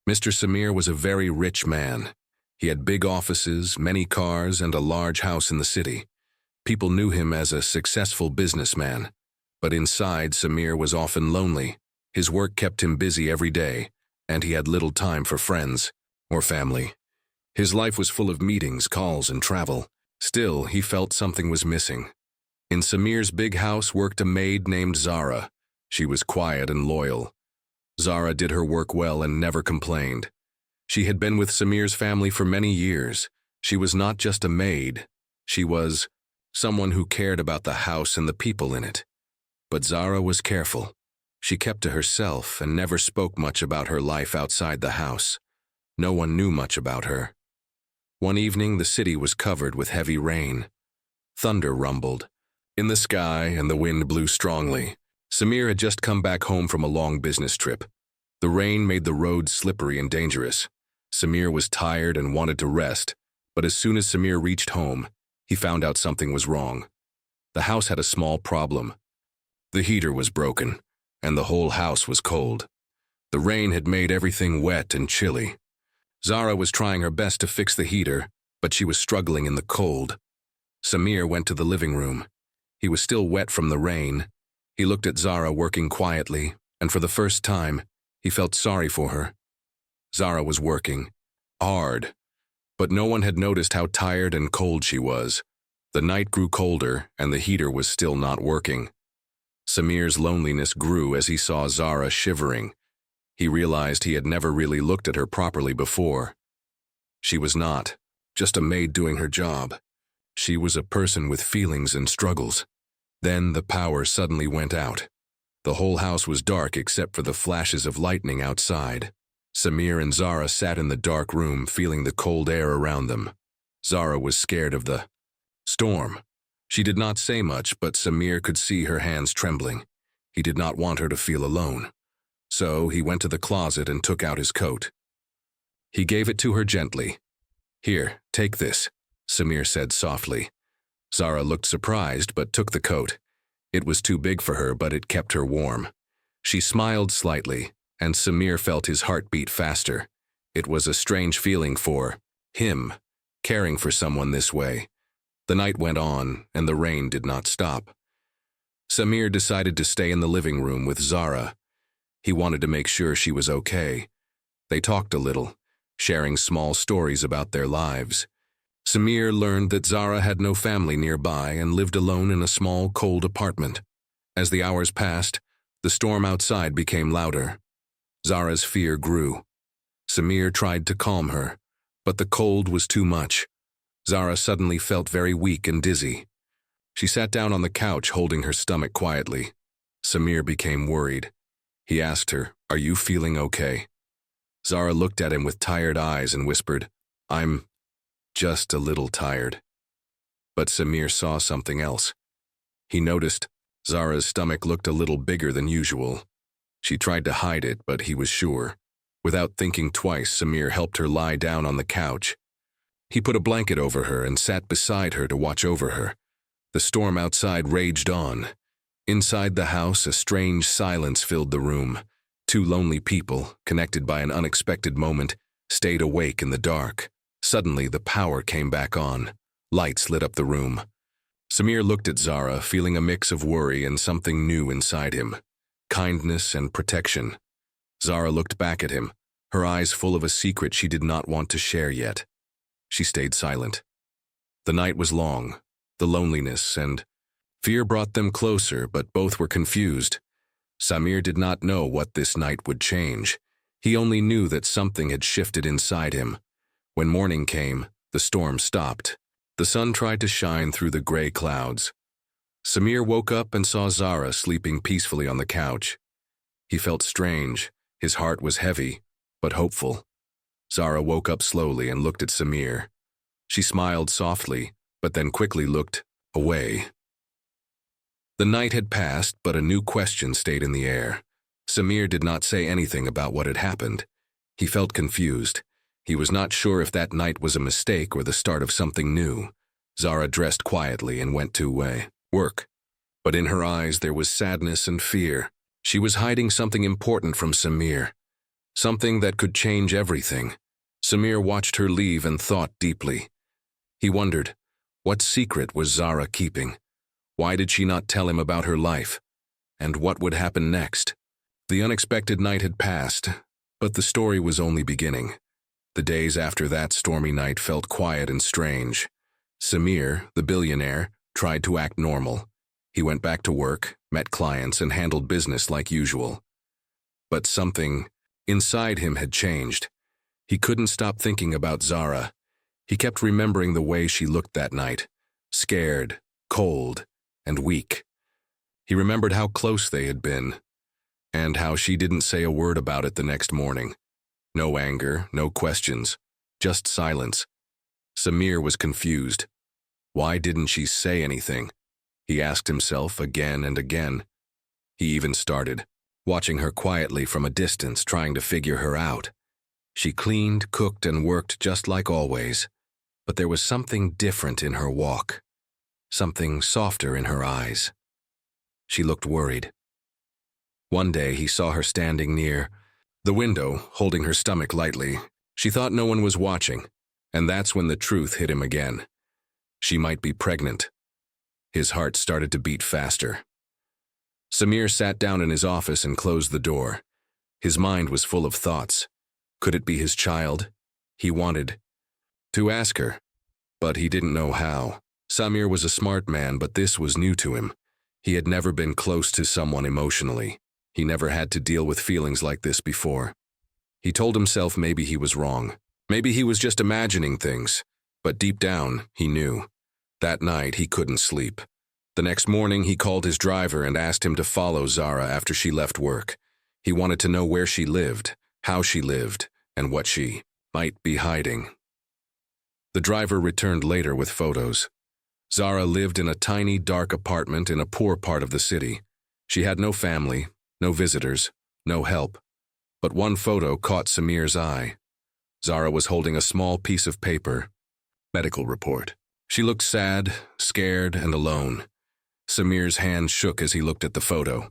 Mr. Samir was a very rich man. He had big offices, many cars, and a large house in the city. People knew him as a successful businessman. But inside, Samir was often lonely. His work kept him busy every day, and he had little time for friends or family. His life was full of meetings, calls, and travel. Still, he felt something was missing. In Samir's big house worked a maid named Zara. She was quiet and loyal. Zara did her work well and never complained. She had been with Samir's family for many years. She was not just a maid. She was someone who cared about the house and the people in it. But Zara was careful. She kept to herself and never spoke much about her life outside the house. No one knew much about her. One evening, the city was covered with heavy rain. Thunder rumbled in the sky and the wind blew strongly. Samir had just come back home from a long business trip. The rain made the roads slippery and dangerous. Samir was tired and wanted to rest, but as soon as Samir reached home, he found out something was wrong. The house had a small problem. The heater was broken, and the whole house was cold. The rain had made everything wet and chilly. Zara was trying her best to fix the heater, but she was struggling in the cold. Samir went to the living room. He was still wet from the rain. He looked at Zara working quietly, and for the first time, he felt sorry for her. Zara was working hard, but no one had noticed how tired and cold she was. The night grew colder, and the heater was still not working. Samir's loneliness grew as he saw Zara shivering. He realized he had never really looked at her properly before. She was not just a maid doing her job. She was a person with feelings and struggles. Then the power suddenly went out. The whole house was dark except for the flashes of lightning outside. Samir and Zara sat in the dark room, feeling the cold air around them. Zara was scared of the storm. She did not say much, but Samir could see her hands trembling. He did not want her to feel alone. So he went to the closet and took out his coat. He gave it to her gently. "Here, take this," Samir said softly. Zara looked surprised but took the coat. It was too big for her, but it kept her warm. She smiled slightly, and Samir felt his heart beat faster. It was a strange feeling for him, caring for someone this way. The night went on, and the rain did not stop. Samir decided to stay in the living room with Zara. He wanted to make sure she was okay. They talked a little, sharing small stories about their lives. Samir learned that Zara had no family nearby and lived alone in a small, cold apartment. As the hours passed, the storm outside became louder. Zara's fear grew. Samir tried to calm her, but the cold was too much. Zara suddenly felt very weak and dizzy. She sat down on the couch, holding her stomach quietly. Samir became worried. He asked her, "Are you feeling okay?" Zara looked at him with tired eyes and whispered, "I'm just a little tired." But Samir saw something else. He noticed Zara's stomach looked a little bigger than usual. She tried to hide it, but he was sure. Without thinking twice, Samir helped her lie down on the couch. He put a blanket over her and sat beside her to watch over her. The storm outside raged on. Inside the house, a strange silence filled the room. Two lonely people, connected by an unexpected moment, stayed awake in the dark. Suddenly, the power came back on. Lights lit up the room. Samir looked at Zara, feeling a mix of worry and something new inside him. Kindness and protection. Zara looked back at him, her eyes full of a secret she did not want to share yet. She stayed silent. The night was long. The loneliness and fear brought them closer, but both were confused. Samir did not know what this night would change. He only knew that something had shifted inside him. When morning came, the storm stopped. The sun tried to shine through the gray clouds. Samir woke up and saw Zara sleeping peacefully on the couch. He felt strange. His heart was heavy, but hopeful. Zara woke up slowly and looked at Samir. She smiled softly, but then quickly looked away. The night had passed, but a new question stayed in the air. Samir did not say anything about what had happened. He felt confused. He was not sure if that night was a mistake or the start of something new. Zara dressed quietly and went to work. But in her eyes there was sadness and fear. She was hiding something important from Samir. something that could change everything. Samir watched her leave and thought deeply. He wondered, what secret was Zara keeping? Why did she not tell him about her life? And what would happen next? The unexpected night had passed, but the story was only beginning. The days after that stormy night felt quiet and strange. Samir, the billionaire, tried to act normal. He went back to work, met clients, and handled business like usual. But something inside him had changed. He couldn't stop thinking about Zara. He kept remembering the way she looked that night, scared, cold, and weak. He remembered how close they had been, and how she didn't say a word about it the next morning. No anger, no questions, just silence. Samir was confused. Why didn't she say anything? He asked himself again and again. He even started watching her quietly from a distance, trying to figure her out. She cleaned, cooked, and worked just like always, but there was something different in her walk, something softer in her eyes. She looked worried. One day he saw her standing near the window, holding her stomach lightly. She thought no one was watching, and that's when the truth hit him again. She might be pregnant. His heart started to beat faster. Samir sat down in his office and closed the door. His mind was full of thoughts. Could it be his child? He wanted to ask her, but he didn't know how. Samir was a smart man, but this was new to him. He had never been close to someone emotionally. He never had to deal with feelings like this before. He told himself maybe he was wrong. Maybe he was just imagining things. But deep down, he knew. That night, he couldn't sleep. The next morning, he called his driver and asked him to follow Zara after she left work. He wanted to know where she lived, how she lived, and what she might be hiding. The driver returned later with photos. Zara lived in a tiny, dark apartment in a poor part of the city. She had no family, no visitors, no help. But one photo caught Samir's eye. Zara was holding a small piece of paper. Medical report. She looked sad, scared, and alone. Samir's hand shook as he looked at the photo.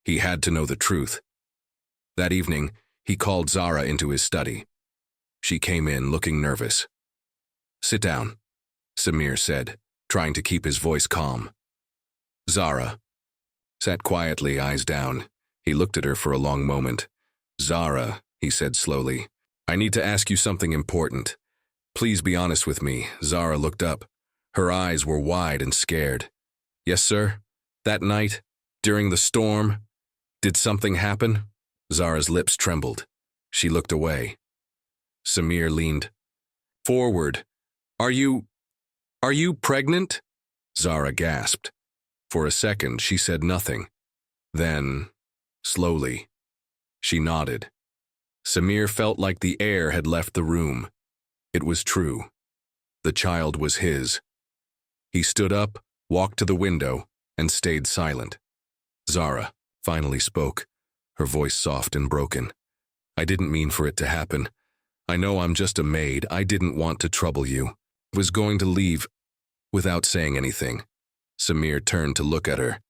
He had to know the truth. That evening, he called Zara into his study. She came in looking nervous. "Sit down," Samir said, trying to keep his voice calm. Zara sat quietly, eyes down. He looked at her for a long moment. "Zara," he said slowly, "I need to ask you something important. Please be honest with me." Zara looked up. Her eyes were wide and scared. "Yes, sir? That night, during the storm, did something happen?" Zara's lips trembled. She looked away. Samir leaned forward. Are you pregnant?" Zara gasped. For a second, she said nothing. Then, slowly, she nodded. Samir felt like the air had left the room. It was true. The child was his. He stood up, walked to the window, and stayed silent. Zara finally spoke, her voice soft and broken. "I didn't mean for it to happen. I know I'm just a maid. I didn't want to trouble you. I was going to leave." Without saying anything, Samir turned to look at her.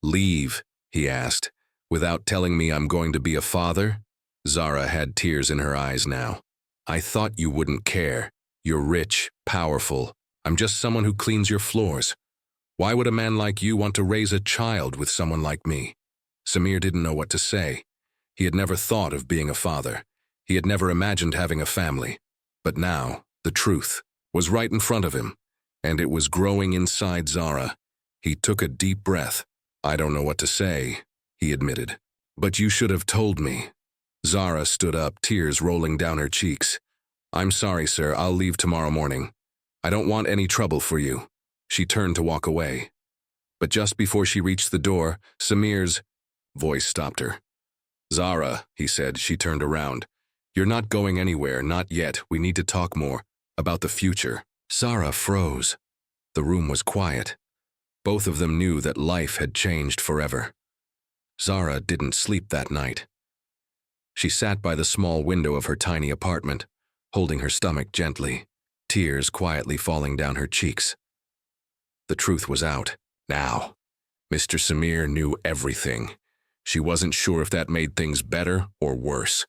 "Leave?" he asked. "Without telling me I'm going to be a father?" Zara had tears in her eyes now. "I thought you wouldn't care. You're rich, powerful. I'm just someone who cleans your floors. Why would a man like you want to raise a child with someone like me?" Samir didn't know what to say. He had never thought of being a father. He had never imagined having a family. But now, the truth was right in front of him, and it was growing inside Zara. He took a deep breath. "I don't know what to say," he admitted. "But you should have told me." Zara stood up, tears rolling down her cheeks. "I'm sorry, sir. I'll leave tomorrow morning. I don't want any trouble for you." She turned to walk away. But just before she reached the door, Samir's voice stopped her. "Zara," he said. She turned around. "You're not going anywhere, not yet. We need to talk more about the future." Zara froze. The room was quiet. Both of them knew that life had changed forever. Zara didn't sleep that night. She sat by the small window of her tiny apartment, holding her stomach gently, tears quietly falling down her cheeks. The truth was out. Now, Mr. Samir knew everything. She wasn't sure if that made things better or worse.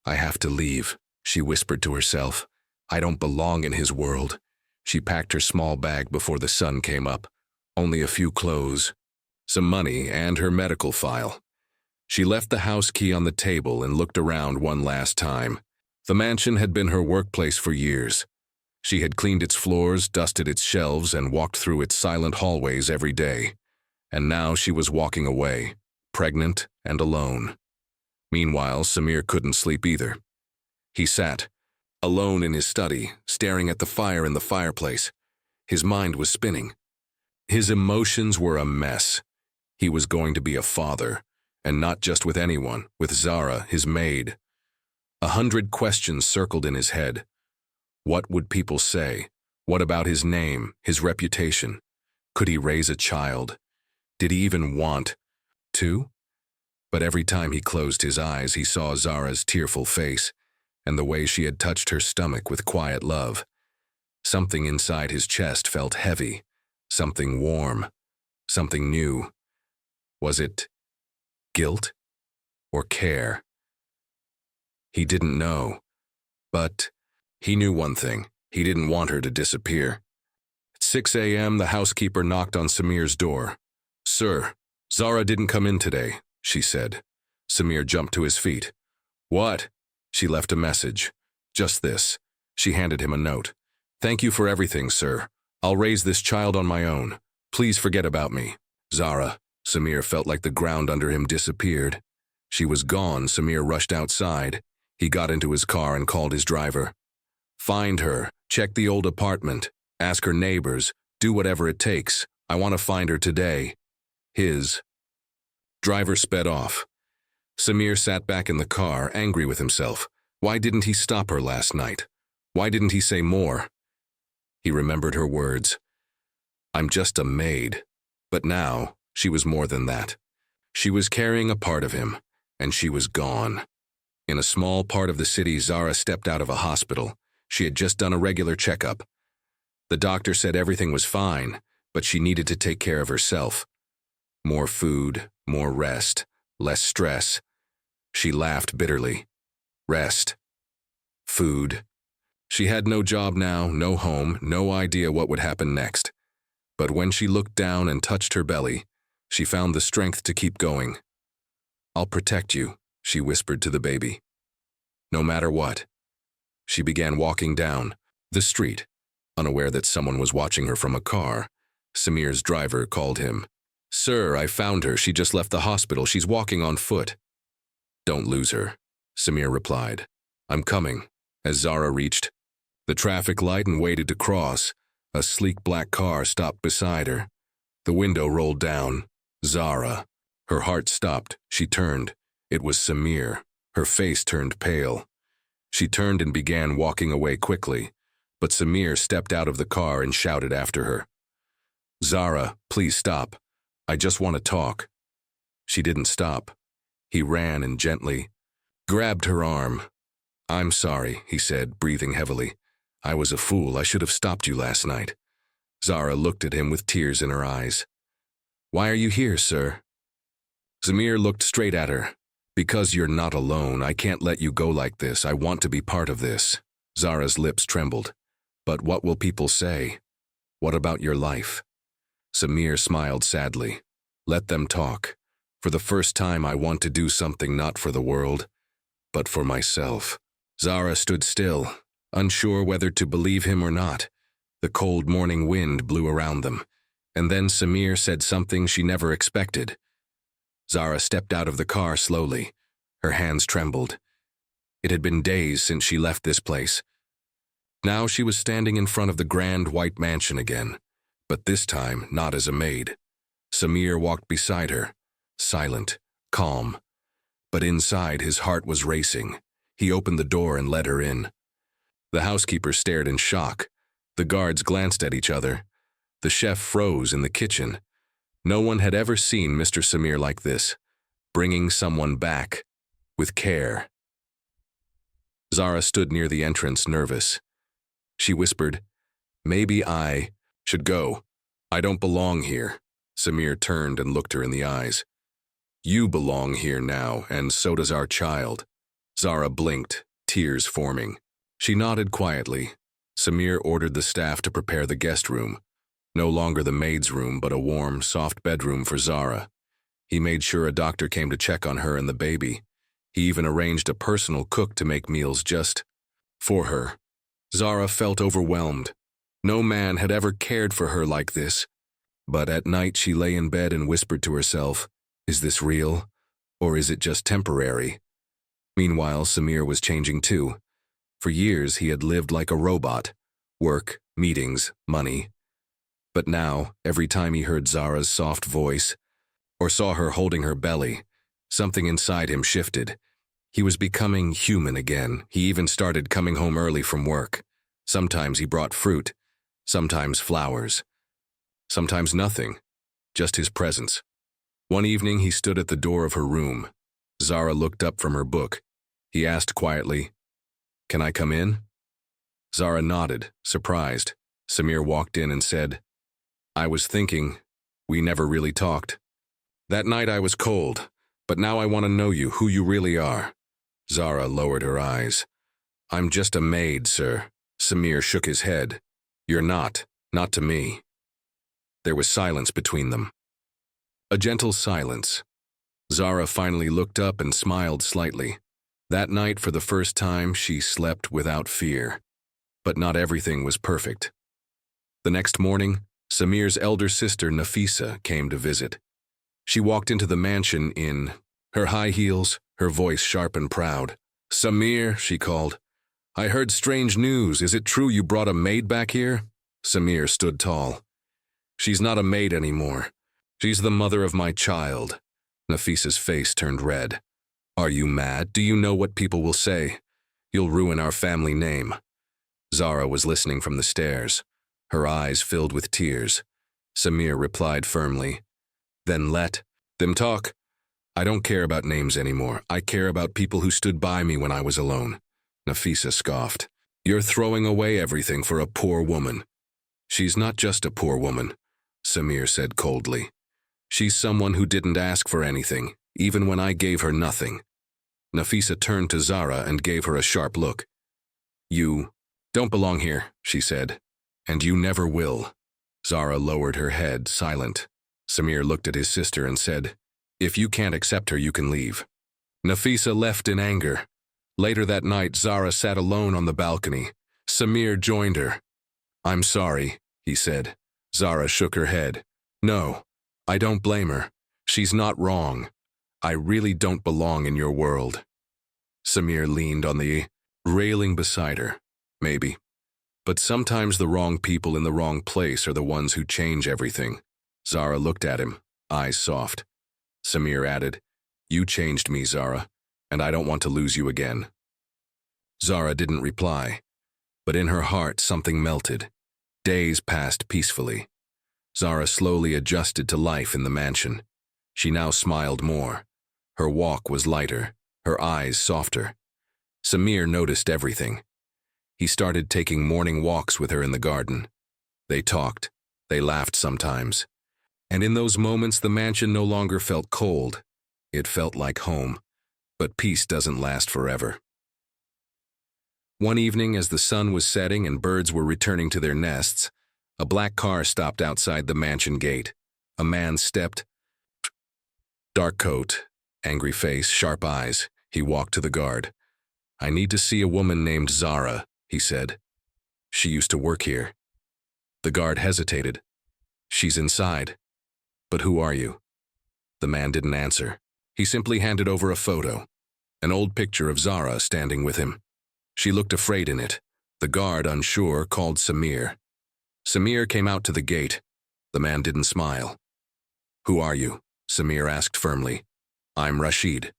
I have to leave, she whispered to herself. I don't belong in his world. She packed her small bag before the sun came up. Only a few clothes, some money, and her medical file. She left the house key on the table and looked around one last time. The mansion had been her workplace for years. She had cleaned its floors, dusted its shelves, and walked through its silent hallways every day. And now she was walking away, pregnant and alone. Meanwhile, Samir couldn't sleep either. He sat, alone in his study, staring at the fire in the fireplace. His mind was spinning. His emotions were a mess. He was going to be a father, and not just with anyone, with Zara, his maid. 100 questions circled in his head. What would people say? What about his name, his reputation? Could he raise a child? Did he even want to? But every time he closed his eyes, he saw Zara's tearful face and the way she had touched her stomach with quiet love. Something inside his chest felt heavy, something warm, something new. Was it guilt or care? He didn't know, but he knew one thing. He didn't want her to disappear. At 6 a.m., the housekeeper knocked on Samir's door. "Sir, Zara didn't come in today," she said. Samir jumped to his feet. "What?" She left a message. "Just this." She handed him a note. "Thank you for everything, sir. I'll raise this child on my own. Please forget about me. Zara." Samir felt like the ground under him disappeared. She was gone. Samir rushed outside. He got into his car and called his driver. "Find her. Check the old apartment. Ask her neighbors. Do whatever it takes. I want to find her today." His driver sped off. Samir sat back in the car, angry with himself. Why didn't he stop her last night? Why didn't he say more? He remembered her words. "I'm just a maid." But now, she was more than that. She was carrying a part of him, and she was gone. In a small part of the city, Zara stepped out of a hospital. She had just done a regular checkup. The doctor said everything was fine, but she needed to take care of herself. More food, more rest, less stress. She laughed bitterly. Rest. Food. She had no job now, no home, no idea what would happen next. But when she looked down and touched her belly, she found the strength to keep going. "I'll protect you," she whispered to the baby. "No matter what." She began walking down the street, unaware that someone was watching her from a car. Samir's driver called him. "Sir, I found her. She just left the hospital. She's walking on foot." "Don't lose her," Samir replied. "I'm coming." As Zara reached the traffic light and waited to cross, a sleek black car stopped beside her. The window rolled down. Zara. Her heart stopped. She turned. It was Samir. Her face turned pale. She turned and began walking away quickly, but Samir stepped out of the car and shouted after her. "Zara, please stop. I just want to talk." She didn't stop. He ran and gently grabbed her arm. "I'm sorry," he said, breathing heavily. "I was a fool. I should have stopped you last night." Zara looked at him with tears in her eyes. "Why are you here, sir?" Samir looked straight at her. "Because you're not alone. I can't let you go like this. I want to be part of this." Zara's lips trembled. "But what will people say? What about your life?" Samir smiled sadly. "Let them talk. For the first time, I want to do something not for the world, but for myself." Zara stood still, unsure whether to believe him or not. The cold morning wind blew around them, and then Samir said something she never expected. Zara stepped out of the car slowly. Her hands trembled. It had been days since she left this place. Now she was standing in front of the grand white mansion again, but this time not as a maid. Samir walked beside her, silent, calm. But inside his heart was racing. He opened the door and let her in. The housekeeper stared in shock. The guards glanced at each other. The chef froze in the kitchen. No one had ever seen Mr. Samir like this, bringing someone back, with care. Zara stood near the entrance, nervous. She whispered, "Maybe I should go. I don't belong here." Samir turned and looked her in the eyes. "You belong here now, and so does our child." Zara blinked, tears forming. She nodded quietly. Samir ordered the staff to prepare the guest room. No longer the maid's room, but a warm, soft bedroom for Zara. He made sure a doctor came to check on her and the baby. He even arranged a personal cook to make meals just for her. Zara felt overwhelmed. No man had ever cared for her like this. But at night she lay in bed and whispered to herself, "Is this real? Or is it just temporary?" Meanwhile, Samir was changing too. For years he had lived like a robot. Work, meetings, money. But now, every time he heard Zara's soft voice, or saw her holding her belly, something inside him shifted. He was becoming human again. He even started coming home early from work. Sometimes he brought fruit, sometimes flowers, sometimes nothing, just his presence. One evening he stood at the door of her room. Zara looked up from her book. He asked quietly, "Can I come in?" Zara nodded, surprised. Samir walked in and said, "I was thinking, we never really talked. That night I was cold, but now I want to know you, who you really are." Zara lowered her eyes. "I'm just a maid, sir." Samir shook his head. "You're not to me." There was silence between them. A gentle silence. Zara finally looked up and smiled slightly. That night, for the first time, she slept without fear. But not everything was perfect. The next morning, Samir's elder sister, Nafisa, came to visit. She walked into the mansion in her high heels, her voice sharp and proud. "Samir," she called, "I heard strange news. Is it true you brought a maid back here?" Samir stood tall. "She's not a maid anymore. She's the mother of my child." Nafisa's face turned red. "Are you mad? Do you know what people will say? You'll ruin our family name." Zara was listening from the stairs, her eyes filled with tears. Samir replied firmly, "Then let them talk. I don't care about names anymore. I care about people who stood by me when I was alone." Nafisa scoffed. "You're throwing away everything for a poor woman." "She's not just a poor woman," Samir said coldly. "She's someone who didn't ask for anything, even when I gave her nothing." Nafisa turned to Zara and gave her a sharp look. "You don't belong here," she said, "and you never will." Zara lowered her head, silent. Samir looked at his sister and said, "If you can't accept her, you can leave." Nafisa left in anger. Later that night, Zara sat alone on the balcony. Samir joined her. "I'm sorry," he said. Zara shook her head. "No, I don't blame her. She's not wrong. I really don't belong in your world." Samir leaned on the railing beside her. "Maybe. But sometimes the wrong people in the wrong place are the ones who change everything." Zara looked at him, eyes soft. Samir added, "You changed me, Zara, and I don't want to lose you again." Zara didn't reply, but in her heart something melted. Days passed peacefully. Zara slowly adjusted to life in the mansion. She now smiled more. Her walk was lighter, her eyes softer. Samir noticed everything. He started taking morning walks with her in the garden. They talked, they laughed sometimes. And in those moments the mansion no longer felt cold. It felt like home. But peace doesn't last forever. One evening, as the sun was setting and birds were returning to their nests, a black car stopped outside the mansion gate. A man stepped. Dark coat, angry face, sharp eyes. He walked to the guard. "I need to see a woman named Zara," he said. "She used to work here." The guard hesitated. "She's inside." "But who are you?" The man didn't answer. He simply handed over a photo, an old picture of Zara standing with him. She looked afraid in it. The guard, unsure, called Samir. Samir came out to the gate. The man didn't smile. "Who are you?" Samir asked firmly. "I'm Rashid."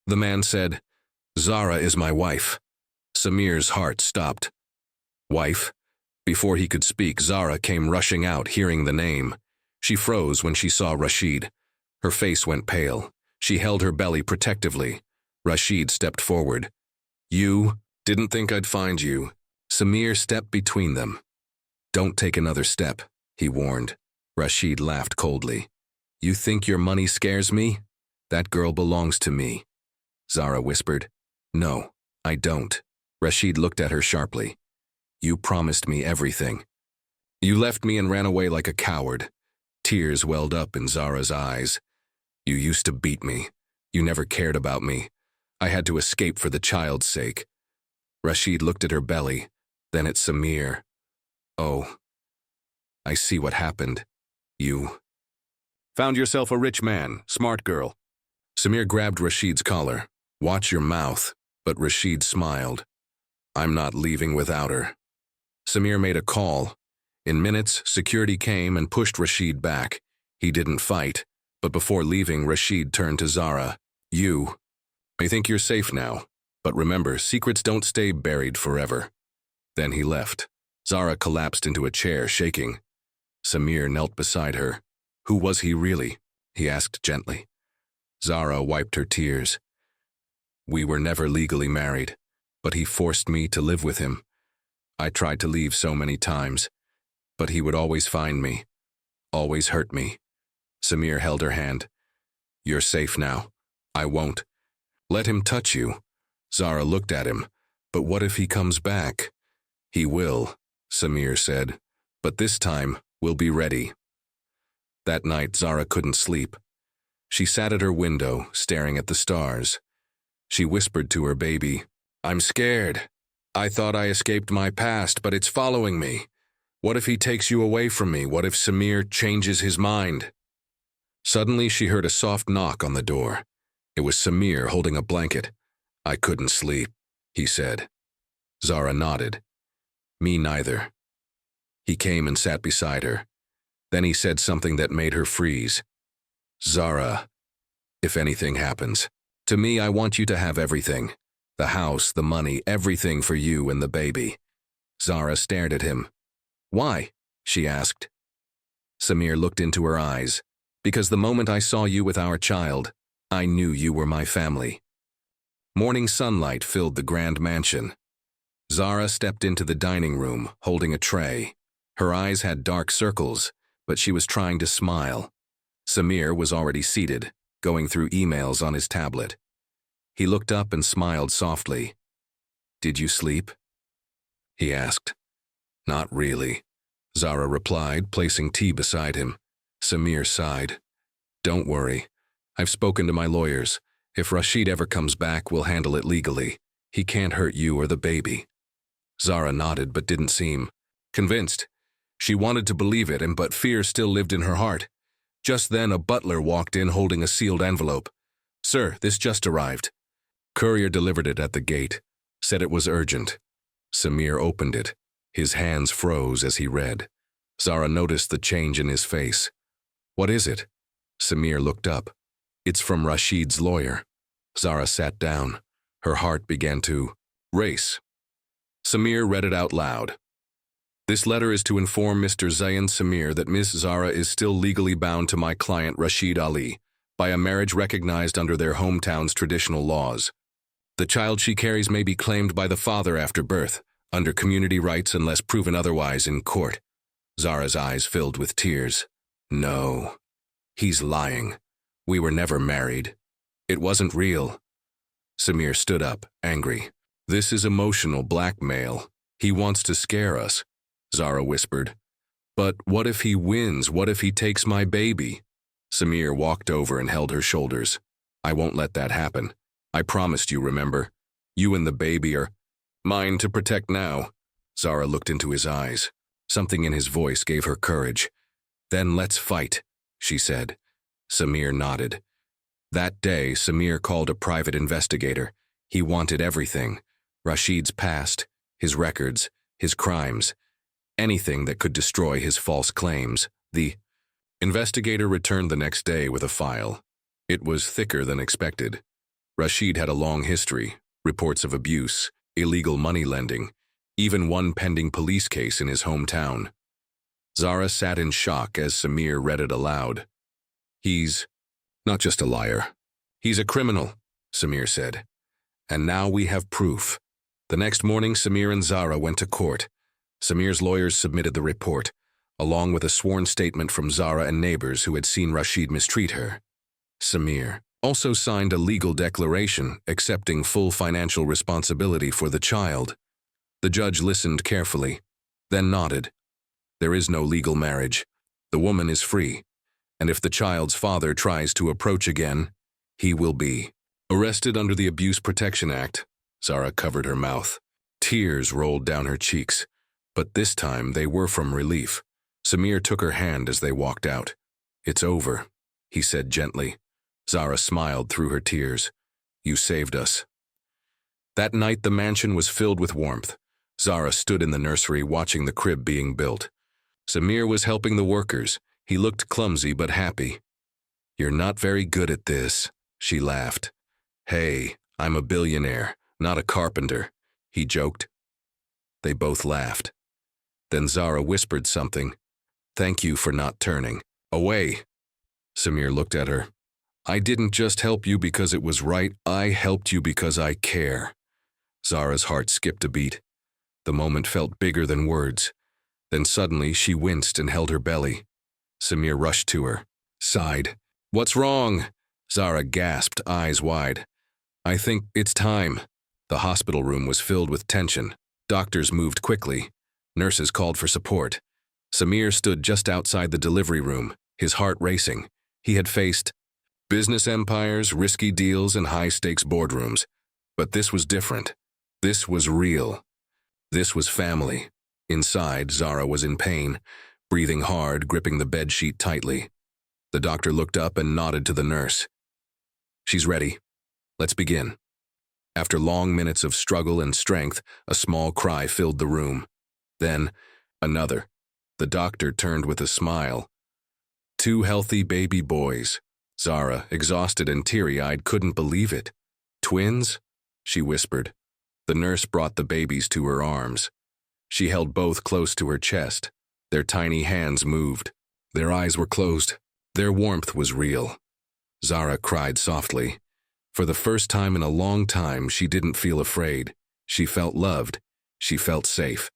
The man said, "Zara is my wife." Samir's heart stopped. "Wife?" Before he could speak, Zara came rushing out, hearing the name. She froze when she saw Rashid. Her face went pale. She held her belly protectively. Rashid stepped forward. "You? Didn't think I'd find you." Samir stepped between them. "Don't take another step," he warned. Rashid laughed coldly. "You think your money scares me? That girl belongs to me." Zara whispered, No, I don't. Rashid looked at her sharply. You promised me everything. You left me and ran away like a coward. Tears welled up in Zara's eyes. You used to beat me. You never cared about me. I had to escape for the child's sake. Rashid looked at her belly, then at Samir. Oh, I see what happened. You found yourself a rich man, smart girl. Samir grabbed Rashid's collar. Watch your mouth, but Rashid smiled. I'm not leaving without her. Samir made a call. In minutes, security came and pushed Rashid back. He didn't fight, but before leaving, Rashid turned to Zara. You may think you're safe now, but remember, secrets don't stay buried forever. Then he left. Zara collapsed into a chair, shaking. Samir knelt beside her. Who was he really? He asked gently. Zara wiped her tears. We were never legally married, but he forced me to live with him. I tried to leave so many times, but he would always find me, always hurt me. Samir held her hand. You're safe now. I won't. Let him touch you. Zara looked at him. But what if he comes back? He will, Samir said. But this time, we'll be ready. That night, Zara couldn't sleep. She sat at her window, staring at the stars. She whispered to her baby, I'm scared. I thought I escaped my past, but it's following me. What if he takes you away from me? What if Samir changes his mind? Suddenly, she heard a soft knock on the door. It was Samir holding a blanket. I couldn't sleep, he said. Zara nodded. Me neither. He came and sat beside her. Then he said something that made her freeze. Zara, if anything happens, to me I want you to have everything. The house, the money, everything for you and the baby. Zara stared at him. Why? She asked. Samir looked into her eyes. Because the moment I saw you with our child, I knew you were my family. Morning sunlight filled the grand mansion. Zara stepped into the dining room, holding a tray. Her eyes had dark circles, but she was trying to smile. Samir was already seated, going through emails on his tablet. He looked up and smiled softly. Did you sleep? He asked. Not really, Zara replied, placing tea beside him. Samir sighed. Don't worry. I've spoken to my lawyers. If Rashid ever comes back, we'll handle it legally. He can't hurt you or the baby. Zara nodded but didn't seem convinced. She wanted to believe it, but fear still lived in her heart. Just then, a butler walked in holding a sealed envelope. Sir, this just arrived. Courier delivered it at the gate, said it was urgent. Samir opened it. His hands froze as he read. Zara noticed the change in his face. What is it? Samir looked up. It's from Rashid's lawyer. Zara sat down. Her heart began to race. Samir read it out loud. This letter is to inform Mr. Zayn Samir that Ms. Zara is still legally bound to my client Rashid Ali by a marriage recognized under their hometown's traditional laws. The child she carries may be claimed by the father after birth, under community rights unless proven otherwise in court. Zara's eyes filled with tears. No. He's lying. We were never married. It wasn't real. Samir stood up, angry. This is emotional blackmail. He wants to scare us, Zara whispered. But what if he wins? What if he takes my baby? Samir walked over and held her shoulders. I won't let that happen. I promised you, remember? You and the baby are mine to protect now. Zara looked into his eyes. Something in his voice gave her courage. Then let's fight, she said. Samir nodded. That day, Samir called a private investigator. He wanted everything. Rashid's past, his records, his crimes, anything that could destroy his false claims. The investigator returned the next day with a file. It was thicker than expected. Rashid had a long history, reports of abuse, illegal money lending, even one pending police case in his hometown. Zara sat in shock as Samir read it aloud. He's not just a liar. He's a criminal, Samir said. And now we have proof. The next morning, Samir and Zara went to court. Samir's lawyers submitted the report, along with a sworn statement from Zara and neighbors who had seen Rashid mistreat her. Samir. also signed a legal declaration accepting full financial responsibility for the child. The judge listened carefully, then nodded. There is no legal marriage. The woman is free, and if the child's father tries to approach again, he will be arrested under the Abuse Protection Act. Zara covered her mouth. Tears rolled down her cheeks, but this time they were from relief. Samir took her hand as they walked out. "It's over," he said gently. Zara smiled through her tears. "You saved us." That night the mansion was filled with warmth. Zara stood in the nursery watching the crib being built. Samir was helping the workers. He looked clumsy but happy. "You're not very good at this," she laughed. "Hey, I'm a billionaire, not a carpenter," he joked. They both laughed. Then Zara whispered something. "Thank you for not turning away." Samir looked at her. "I didn't just help you because it was right, I helped you because I care." Zara's heart skipped a beat. The moment felt bigger than words. Then suddenly she winced and held her belly. Samir rushed to her, sighed. "What's wrong?" Zara gasped, eyes wide. "I think it's time." The hospital room was filled with tension. Doctors moved quickly. Nurses called for support. Samir stood just outside the delivery room, his heart racing. He had faced business empires, risky deals, and high-stakes boardrooms. But this was different. This was real. This was family. Inside, Zara was in pain, breathing hard, gripping the bedsheet tightly. The doctor looked up and nodded to the nurse. "She's ready. Let's begin." After long minutes of struggle and strength, a small cry filled the room. Then, another. The doctor turned with a smile. "Two healthy baby boys." Zara, exhausted and teary-eyed, couldn't believe it. "Twins?" she whispered. The nurse brought the babies to her arms. She held both close to her chest. Their tiny hands moved. Their eyes were closed. Their warmth was real. Zara cried softly. For the first time in a long time, she didn't feel afraid. She felt loved. She felt safe.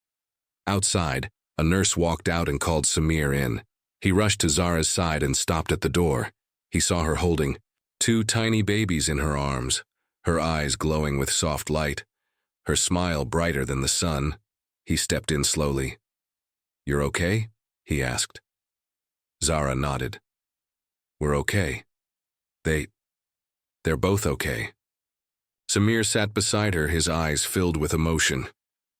Outside, a nurse walked out and called Samir in. He rushed to Zara's side and stopped at the door. He saw her holding two tiny babies in her arms, her eyes glowing with soft light, her smile brighter than the sun. He stepped in slowly. "You're okay?" he asked. Zara nodded. "We're okay. They're both okay." Samir sat beside her, his eyes filled with emotion.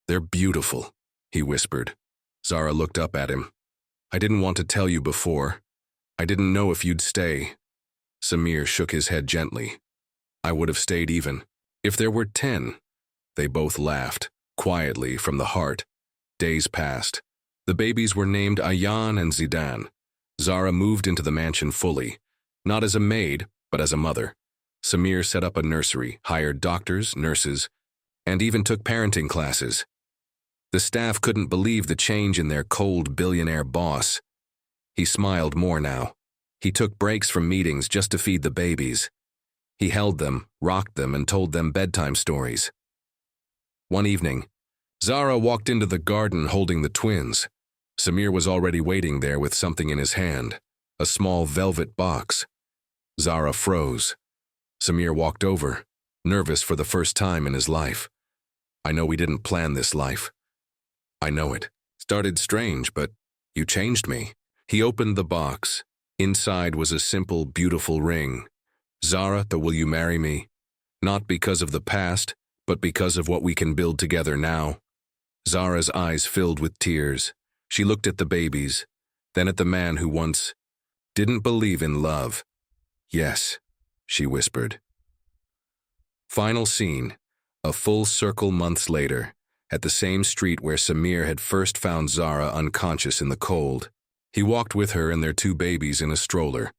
"They're beautiful," he whispered. Zara looked up at him. "I didn't want to tell you before. I didn't know if you'd stay." Samir shook his head gently. "I would have stayed even if there were 10. They both laughed, quietly from the heart. Days passed. The babies were named Ayan and Zidane. Zara moved into the mansion fully, not as a maid, but as a mother. Samir set up a nursery, hired doctors, nurses, and even took parenting classes. The staff couldn't believe the change in their cold billionaire boss. He smiled more now. He took breaks from meetings just to feed the babies. He held them, rocked them, and told them bedtime stories. One evening, Zara walked into the garden holding the twins. Samir was already waiting there with something in his hand, a small velvet box. Zara froze. Samir walked over, nervous for the first time in his life. "I know we didn't plan this life. I know it. Started strange, but you changed me." He opened the box. Inside was a simple, beautiful ring. "Zara, will you marry me? Not because of the past, but because of what we can build together now." Zara's eyes filled with tears. She looked at the babies, then at the man who once didn't believe in love. "Yes," she whispered. Final scene, a full circle months later, at the same street where Samir had first found Zara unconscious in the cold. He walked with her and their two babies in a stroller.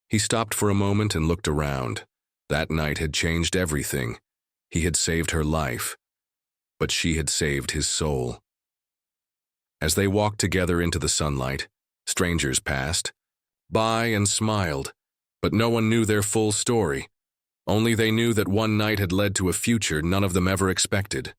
He stopped for a moment and looked around. That night had changed everything. He had saved her life, but she had saved his soul. As they walked together into the sunlight, strangers passed by and smiled, but no one knew their full story. Only they knew that one night had led to a future none of them ever expected.